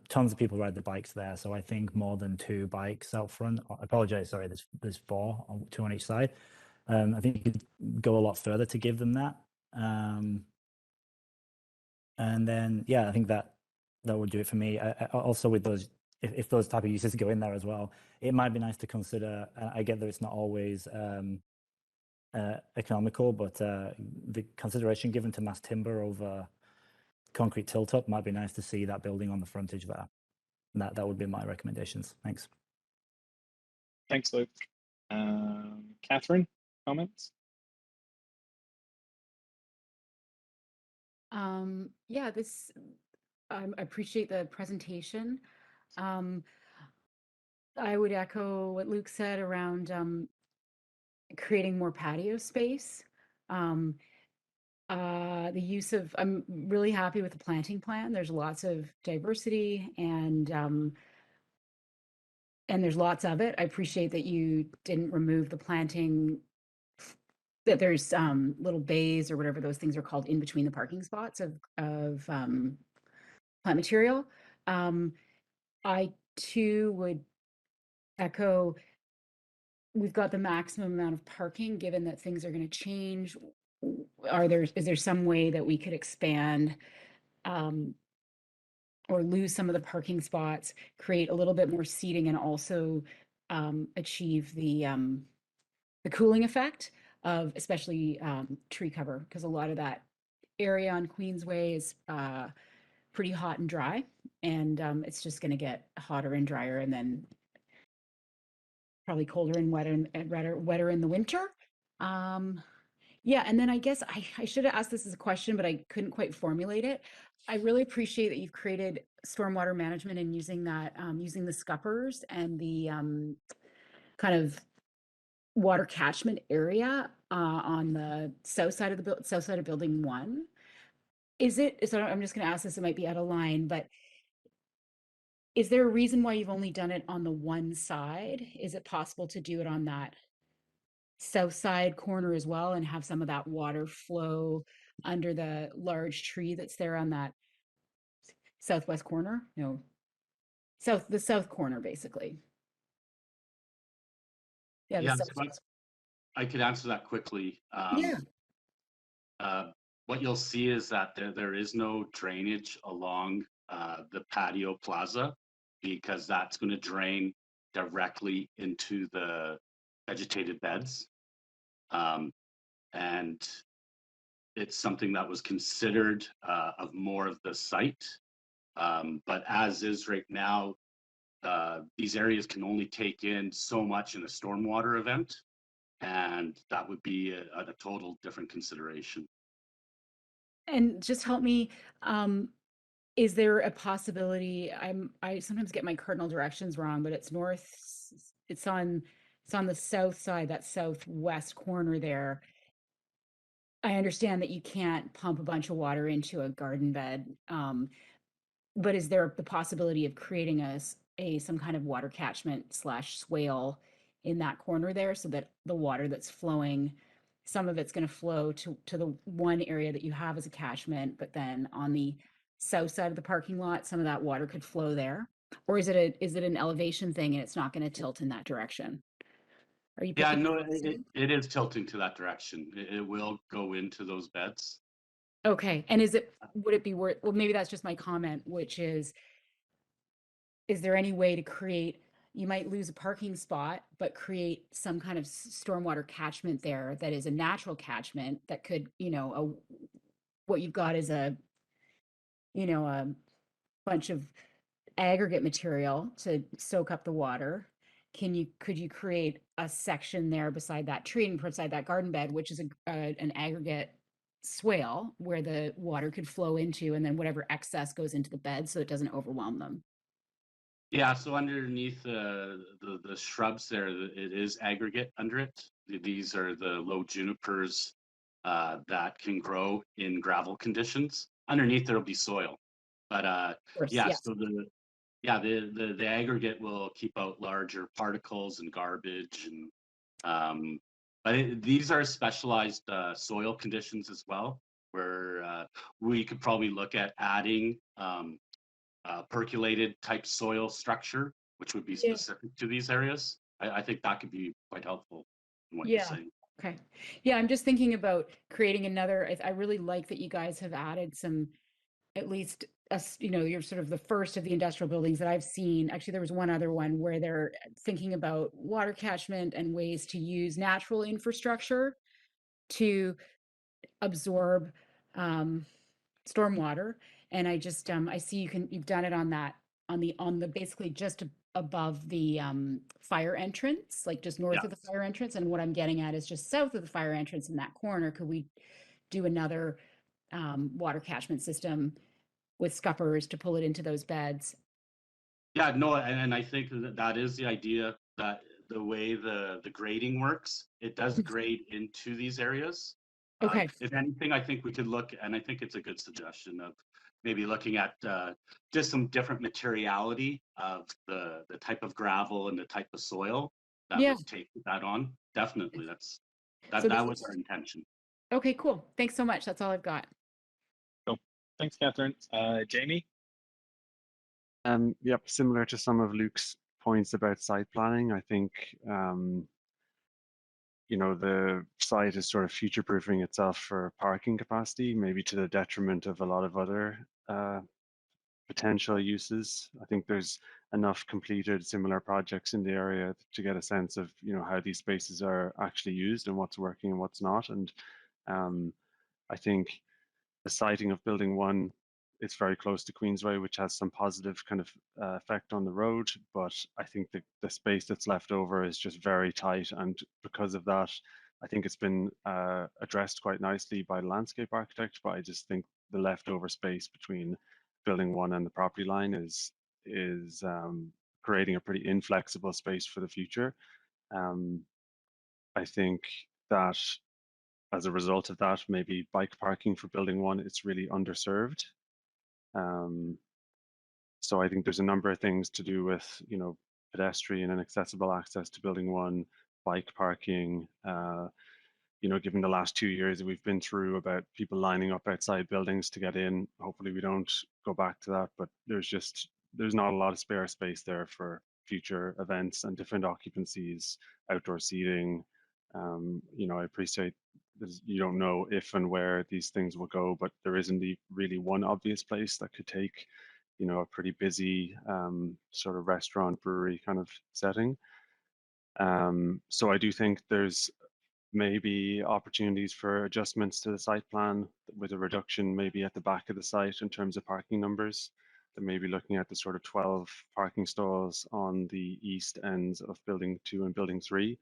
Tons of people ride the bikes there, so I think more than 2 bikes out front. I apologize, sorry, there's 4, 2 on each side. I think you could go a lot further to give them that. And then, yeah, I think that would do it for me. Also with those, if those type of uses go in there as well, it might be nice to consider. I get that it's not always economical, but the consideration given to mass timber over concrete tilt-up might be nice to see that building on the frontage there. And that would be my recommendations. Thanks. Thanks, Luke. Catherine, comments? Yeah, I appreciate the presentation. I would echo what Luke said around creating more patio space. The use of, I'm really happy with the planting plan. There's lots of diversity and there's lots of it. I appreciate that you didn't remove the planting, that there's little bays or whatever those things are called in between the parking spots of plant material. I too would echo, we've got the maximum amount of parking given that things are going to change. Is there some way that we could expand or lose some of the parking spots, create a little bit more seating, and also achieve the cooling effect of especially tree cover, because a lot of that area on Queensway is pretty hot and dry, and it's just going to get hotter and drier, and then probably colder and wetter in the winter. Yeah, and then I guess I should have asked this as a question, but I couldn't quite formulate it. I really appreciate that you've created stormwater management and using that, using the scuppers and the kind of water catchment area on the south side of building 1. So I'm just going to ask this, it might be out of line, but is there a reason why you've only done it on the one side? Is it possible to do it on that south side corner as well and have some of that water flow under the large tree that's there on that southwest corner? No, the south corner, basically. Yeah, Yeah, I could answer that quickly. Yeah. What you'll see is that there is no drainage along the patio plaza, because that's going to drain directly into the vegetated beds. And it's something that was considered of more of the site. But as is right now, these areas can only take in so much in a stormwater event, and that would be a total different consideration. And just help me, is there a possibility, I sometimes get my cardinal directions wrong, but it's north, it's on the south side, that southwest corner there. I understand that you can't pump a bunch of water into a garden bed, but is there the possibility of creating some kind of water catchment / swale in that corner there, so that the water that's flowing, some of it's going to flow to the one area that you have as a catchment, but then on the south side of the parking lot, some of that water could flow there? Or is it an elevation thing and it's not going to tilt in that direction? Are you Yeah, picking no, up what I'm saying? it is tilting to that direction. It will go into those beds. Okay, and would it be worth, well, maybe that's just my comment, which is there any way to create, you might lose a parking spot, but create some kind of stormwater catchment there that is a natural catchment that could, what you've got is a bunch of aggregate material to soak up the water. Could you create a section there beside that tree and beside that garden bed, which is an aggregate swale where the water could flow into, and then whatever excess goes into the bed so it doesn't overwhelm them? Yeah, so underneath the shrubs there, it is aggregate under it. These are the low junipers that can grow in gravel conditions. Underneath there'll be soil, but Of course, yeah. yes. So the aggregate will keep out larger particles and garbage, and these are specialized soil conditions as well, where we could probably look at adding percolated type soil structure, which would be Yeah. specific to these areas. I think that could be quite helpful in what you're Yeah. saying. Okay. Yeah, I'm just thinking about creating another, I really like that you guys have added some, at least, you're sort of the first of the industrial buildings that I've seen. Actually, there was one other one where they're thinking about water catchment and ways to use natural infrastructure to absorb stormwater. And I just, I see you've done it on the basically just above the fire entrance, like just north Yeah. of the fire entrance. And what I'm getting at is just south of the fire entrance in that corner. Could we do another water catchment system with scuppers to pull it into those beds? Yeah, no, and I think that is the idea, that the way the grading works, it does grade into these areas. Okay. If anything, I think we could look, and I think it's a good suggestion of maybe looking at just some different materiality of the type of gravel and the type of soil that Yeah. would take that on. Definitely, So that was our intention. Okay, cool. Thanks so much. That's all I've got. Cool. Thanks, Catherine. Jamie? Yep, similar to some of Luke's points about site planning, I think the site is sort of future-proofing itself for parking capacity, maybe to the detriment of a lot of other potential uses. I think there's enough completed similar projects in the area to get a sense of how these spaces are actually used and what's working and what's not. And I think the siting of building 1, it's very close to Queensway, which has some positive kind of effect on the road. But I think the space that's left over is just very tight. And because of that, I think it's been addressed quite nicely by the landscape architect. But I just think the leftover space between building 1 and the property line is creating a pretty inflexible space for the future. I think that as a result of that, maybe bike parking for building 1, it's really underserved. So I think there's a number of things to do with, pedestrian and accessible access to building 1, bike parking, given the last 2 years that we've been through about people lining up outside buildings to get in. Hopefully we don't go back to that, but there's not a lot of spare space there for future events and different occupancies, outdoor seating. I appreciate you don't know if and where these things will go, but there isn't really one obvious place that could take, a pretty busy sort of restaurant brewery kind of setting. So I do think there's maybe opportunities for adjustments to the site plan with a reduction maybe at the back of the site in terms of parking numbers. Then maybe looking at the sort of 12 parking stalls on the east ends of building 2 and building 3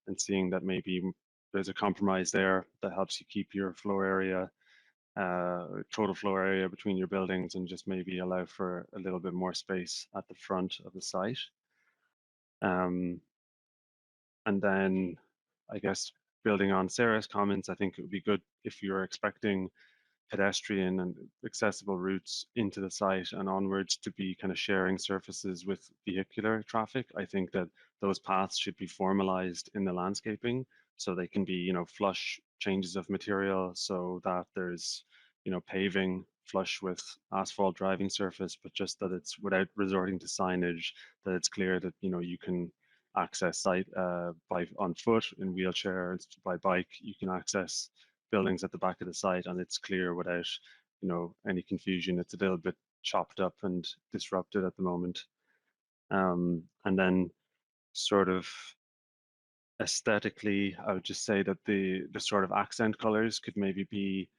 and seeing that maybe there's a compromise there that helps you keep your floor area, total floor area between your buildings, and just maybe allow for a little bit more space at the front of the site. And then I guess building on Sarah's comments, I think it would be good if you're expecting pedestrian and accessible routes into the site and onwards to be kind of sharing surfaces with vehicular traffic. I think that those paths should be formalized in the landscaping so they can be, you know, flush changes of material so that there's, you know, paving flush with asphalt driving surface, but just that it's without resorting to signage, that it's clear that, you know, you can access site by on foot, in wheelchair, by bike. You can access buildings at the back of the site, and it's clear without, you know, any confusion. It's a little bit chopped up and disrupted at the moment. And then sort of aesthetically, I would just say that the sort of accent colors could maybe be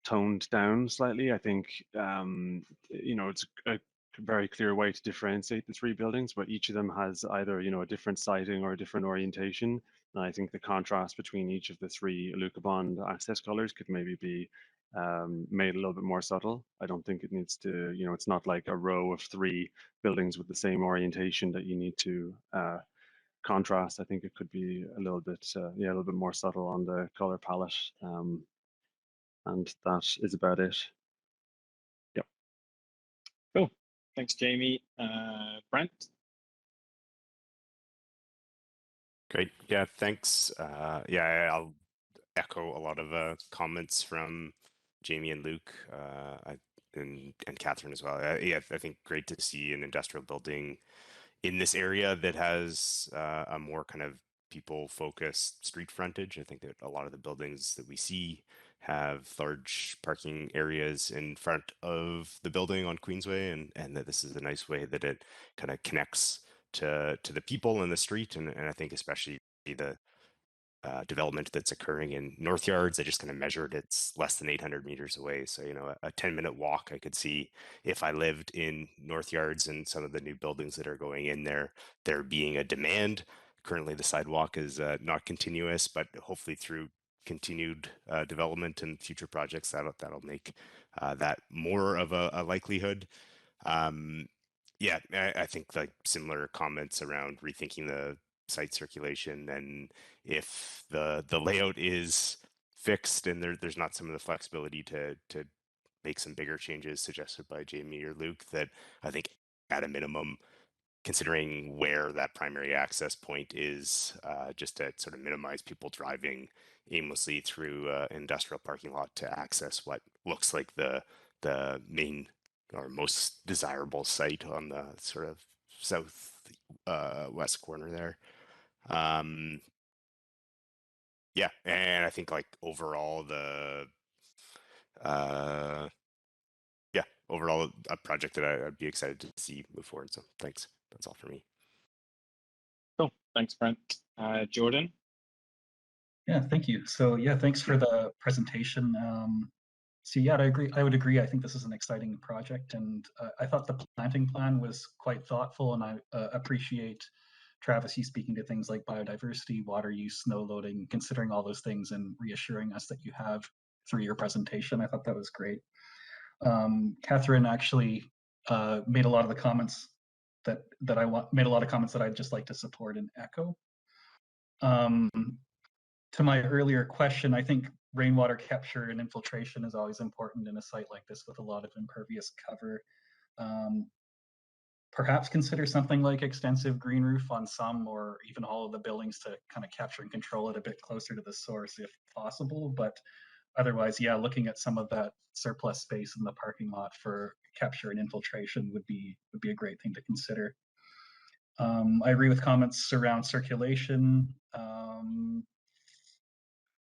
toned down slightly. I think, you know, it's a very clear way to differentiate the 3 buildings, but each of them has either, you know, a different siding or a different orientation. And I think the contrast between each of the 3 Alucobond access colors could maybe be made a little bit more subtle. I don't think it needs to, you know, it's not like a row of 3 buildings with the same orientation that you need to contrast. I think it could be a little bit, yeah, a little bit more subtle on the color palette. And that is about it. Yep. Cool. Thanks, Jamie. Brent? Great. Yeah, thanks. Yeah, I'll echo a lot of comments from Jamie and Luke and Catherine as well. Yeah, I think great to see an industrial building in this area that has a more kind of people-focused street frontage. I think that a lot of the buildings that we see have large parking areas in front of the building on Queensway, and that this is a nice way that it kind of connects to the people in the street, and I think especially the development that's occurring in North Yards. I just kind of measured it's less than 800 meters away. So, you know, a 10-minute walk I could see if I lived in North Yards, and some of the new buildings that are going in there being a demand. Currently, the sidewalk is not continuous, but hopefully through continued development and future projects, that'll make that more of a likelihood. Yeah, I think like similar comments around rethinking the site circulation, and if the layout is fixed and there's not some of the flexibility to make some bigger changes suggested by Jamie or Luke, that I think at a minimum, considering where that primary access point is, just to sort of minimize people driving aimlessly through industrial parking lot to access what looks like the main or most desirable site on the sort of south west corner there. Yeah, and I think like overall overall a project that I'd be excited to see move forward. So thanks. That's all for me. Cool. Thanks, Brent. Jordan? Yeah, thank you. So yeah, thanks for the presentation. So yeah, I would agree. I think this is an exciting project, and I thought the planting plan was quite thoughtful, and I appreciate Travis, you speaking to things like biodiversity, water use, snow loading, considering all those things and reassuring us that you have through your presentation. I thought that was great. Catherine actually made a lot of the comments made a lot of comments that I'd just like to support and echo. To my earlier question, I think rainwater capture and infiltration is always important in a site like this with a lot of impervious cover. Perhaps consider something like extensive green roof on some or even all of the buildings to kind of capture and control it a bit closer to the source if possible. But otherwise, yeah, looking at some of that surplus space in the parking lot for capture and infiltration would be a great thing to consider. I agree with comments around circulation.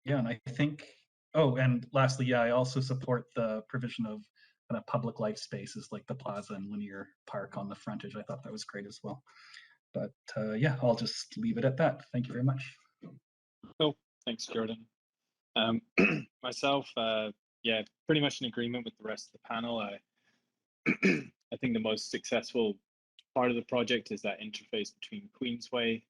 Yeah, and I think, oh, and lastly, yeah, I also support the provision of kind of public life spaces like the plaza and linear park on the frontage. I thought that was great as well. But yeah, I'll just leave it at that. Thank you very much. Cool. Thanks, Jordan. Myself, yeah, pretty much in agreement with the rest of the panel. I think the most successful part of the project is that interface between Queensway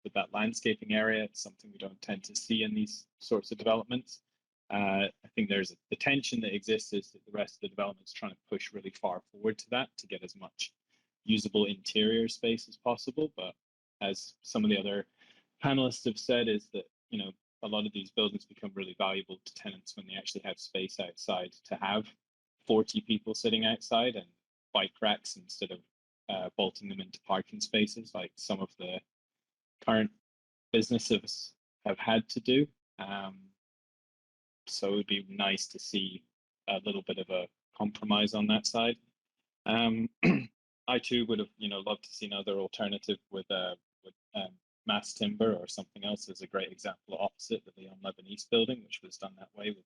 with that landscaping area. It's something we don't tend to see in these sorts of developments. I think there's the tension that exists is that the rest of the development is trying to push really far forward to that to get as much usable interior space as possible. But as some of the other panelists have said, is that, you know, a lot of these buildings become really valuable to tenants when they actually have space outside to have 40 people sitting outside and bike racks instead of bolting them into parking spaces like some of the current businesses have had to do. So it would be nice to see a little bit of a compromise on that side. I too would have, you know, loved to see another alternative with mass timber or something else. There's a great example opposite the Leon Lebanese building, which was done that way with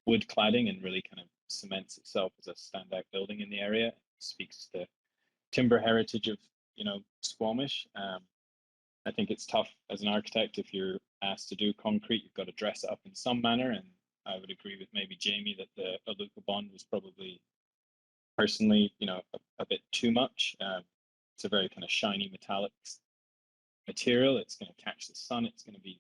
wood cladding and really kind of cements itself as a standout building in the area. It speaks to the timber heritage of, you know, Squamish. I think it's tough as an architect if you're asked to do concrete, you've got to dress it up in some manner. And I would agree with maybe Jamie that the Aluka bond was probably personally, you know, a bit too much. It's a very kind of shiny metallic material. It's going to catch the sun. It's going to be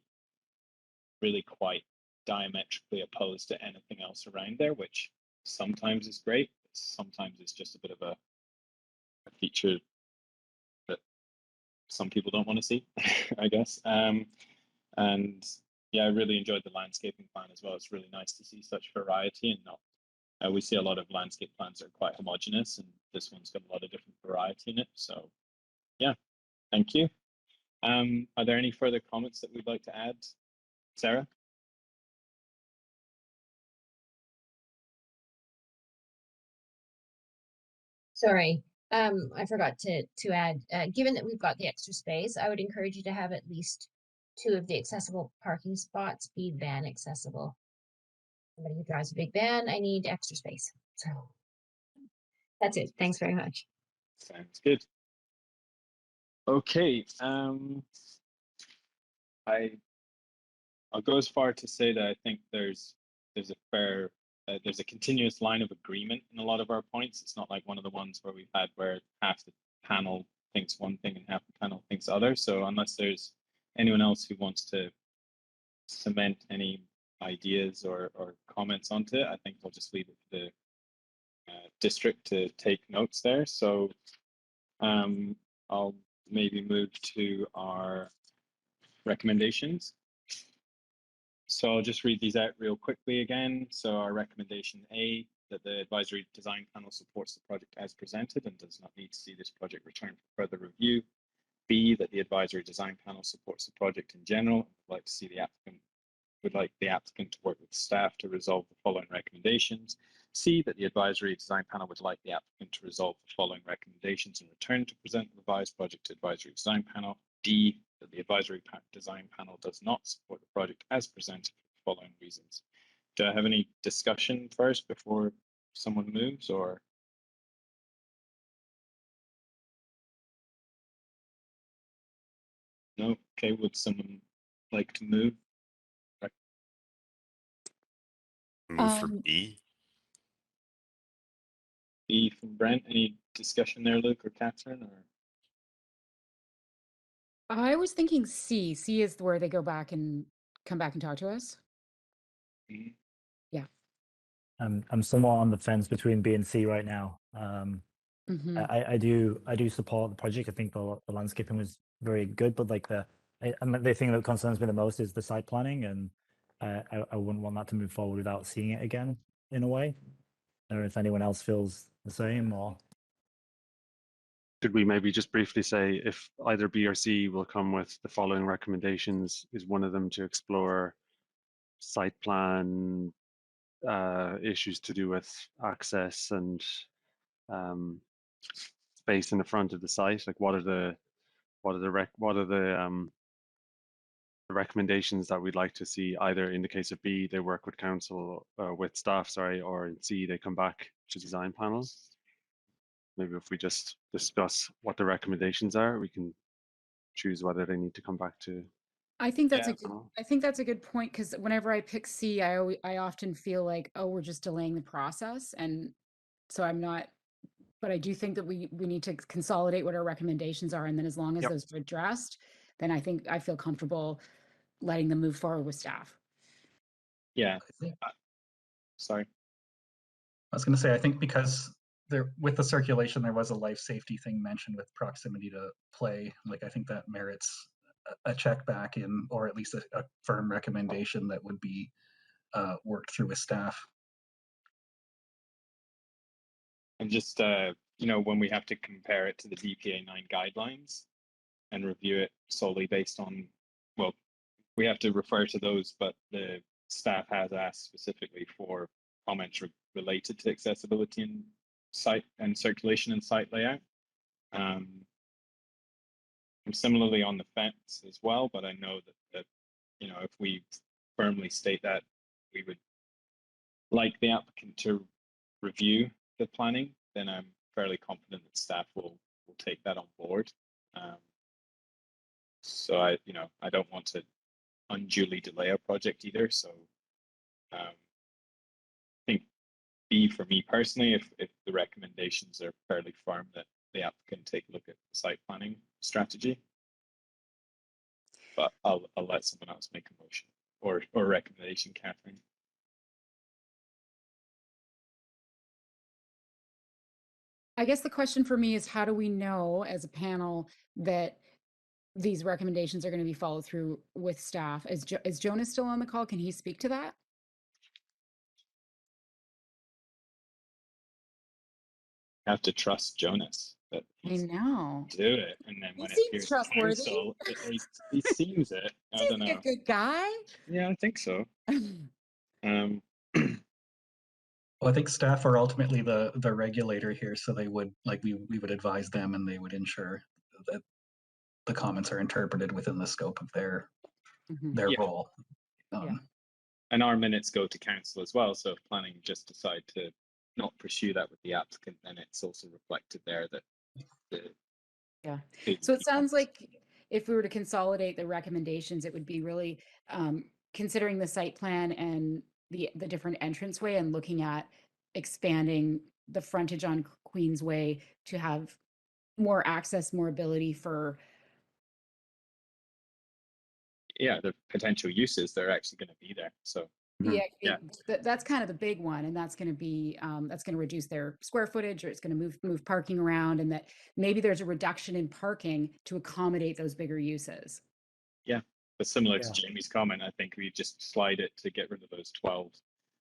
really quite diametrically opposed to anything else around there, which sometimes is great. Sometimes it's just a bit of a feature that some people don't want to see, I guess. And yeah, I really enjoyed the landscaping plan as well. It's really nice to see such variety and not. We see a lot of landscape plans that are quite homogeneous, and this one's got a lot of different variety in it. So yeah, thank you. Are there any further comments that we'd like to add? Sarah? Sorry, I forgot to add, given that we've got the extra space, I would encourage you to have at least 2 of the accessible parking spots be van accessible. Somebody who drives a big van, I need extra space. So that's it. Thanks very much. Sounds good. Okay, I'll go as far to say that I think there's a continuous line of agreement in a lot of our points. It's not like one of the ones where we've had where half the panel thinks one thing and half the panel thinks other. So unless there's anyone else who wants to cement any ideas or comments onto it, I think we'll just leave it to the district to take notes there. So I'll maybe move to our recommendations. So I'll just read these out real quickly again. So our recommendation A, that the advisory design panel supports the project as presented and does not need to see this project returned for further review. B, that the advisory design panel supports the project in general and would like to see the applicant to work with staff to resolve the following recommendations. C, that the advisory design panel would like the applicant to resolve the following recommendations and return to present the revised project to advisory design panel. D, that the advisory design panel does not support the project as presented for the following reasons. Do I have any discussion first before someone moves, or? No? Okay, would someone like to move? Move for B. B from Brent. Any discussion there, Luke or Catherine? Or? I was thinking C. C is where they go back and come back and talk to us. Mm-hmm. Yeah. I'm somewhat on the fence between B and C right now. I do support the project. I think the landscaping was very good, but like the thing that concerns me the most is the site planning, and I wouldn't want that to move forward without seeing it again in a way. I don't know if anyone else feels the same, or could we maybe just briefly say if either B or C will come with the following recommendations? Is one of them to explore site plan issues to do with access and space in the front of the site? Like, what are the recommendations that we'd like to see? Either in the case of B, they work with council with staff, sorry, or in C, they come back to design panels. maybe if we just discuss what the recommendations are, we can choose whether they need to come back to. I think that's Yeah. a good, I think that's a good point, because whenever I pick C, I often feel like, oh, we're just delaying the process, and so I'm not. But I do think that we need to consolidate what our recommendations are, and then as long as Yep. those are addressed, then I feel comfortable letting them move forward with staff. Yeah. I think- Sorry. I was going to say, I think because there, with the circulation, there was a life safety thing mentioned with proximity to play. Like, I think that merits a check back in, or at least a firm recommendation that would be worked through with staff. And just, when we have to compare it to the DPA 9 guidelines and review it solely based on, well, we have to refer to those, but the staff has asked specifically for comments related to accessibility and site and circulation and site layout. And similarly on the fence as well, but I know that if we firmly state that we would like the applicant to review the planning, then I'm fairly confident that staff will take that on board. So I don't want to unduly delay our project either. So I think B, for me personally, if the recommendations are fairly firm, that the applicant take a look at the site planning strategy. But I'll let someone else make a motion or recommendation, Catherine. I guess the question for me is, how do we know as a panel that these recommendations are going to be followed through with staff? Is Jonas still on the call? Can he speak to that? I have to trust Jonas that I he's know. do it, and then He when it seems appears to trustworthy. council, he seems it. I Seems don't like know. a good guy. Yeah, I think so. Well, I think staff are ultimately the regulator here, so they would, like, we would advise them, and they would ensure that the comments are interpreted within the scope of their Mhm. their Yeah. role. Yeah. And our minutes go to council as well. So if planning just decide to not pursue that with the applicant, then it's also reflected there that the. Yeah. the- So it sounds like if we were to consolidate the recommendations, it would be really considering the site plan and the different entranceway, and looking at expanding the frontage on Queensway to have more access, more ability for. Yeah, the potential uses, they're actually going to be there. So Yeah, Yeah. that's kind of the big one, and that's going to be that's going to reduce their square footage, or it's going to move parking around, and that maybe there's a reduction in parking to accommodate those bigger uses. but similar Yeah. to Jamie's comment, I think we just slide it to get rid of those 12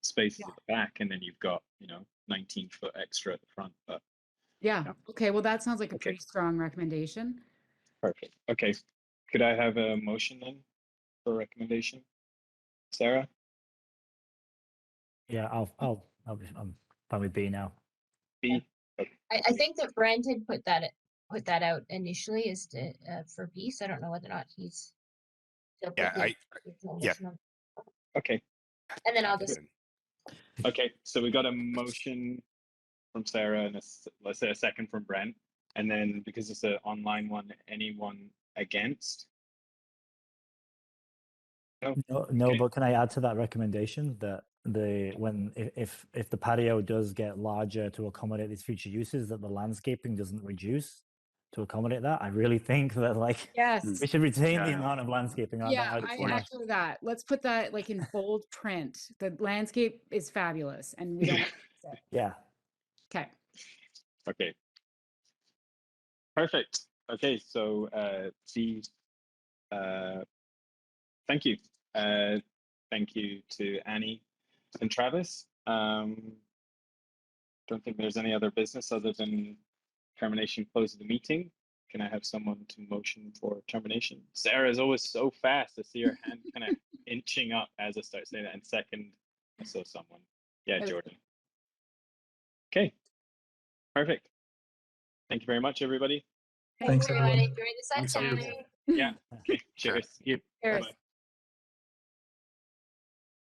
spaces at the back, and then you've got 19-foot extra at the front. But Yeah. Yeah. Okay. Well, that sounds like a Okay. pretty strong recommendation. perfect. Okay, could I have a motion then for recommendation, Sarah? Yeah, I'm fine with B now. B. I think that Brent had put that out initially as to for B, so I don't know whether or not he's still Yeah, put the original yeah. motion on. Okay. And then I'll Happy just then. Okay, so we got a motion from Sarah and let's say a second from Brent, and then because it's an online one, anyone against? No, Okay. but can I add to that recommendation that if the patio does get larger to accommodate these future uses, that the landscaping doesn't reduce to accommodate that? I really think that Yes. we should retain the Yeah. amount of landscaping. Yeah, I'd I say. echo that. Let's put that like in bold print. The landscape is fabulous, and we don't. Yeah. Okay. Okay. Perfect. Okay, so C, thank you. Thank you to Annie and Travis. Don't think there's any other business other than termination, close of the meeting. Can I have someone to motion for termination? Sarah is always so fast. I see her hand kind of inching up as I start saying that. And second, I saw someone. Yeah, Okay. Jordan. Okay, perfect. Thank you very much, everybody. Thanks, everyone. everyone. Enjoy the Thanks, everyone. sunshine. Yeah, okay, cheers. Cheers. Bye-bye.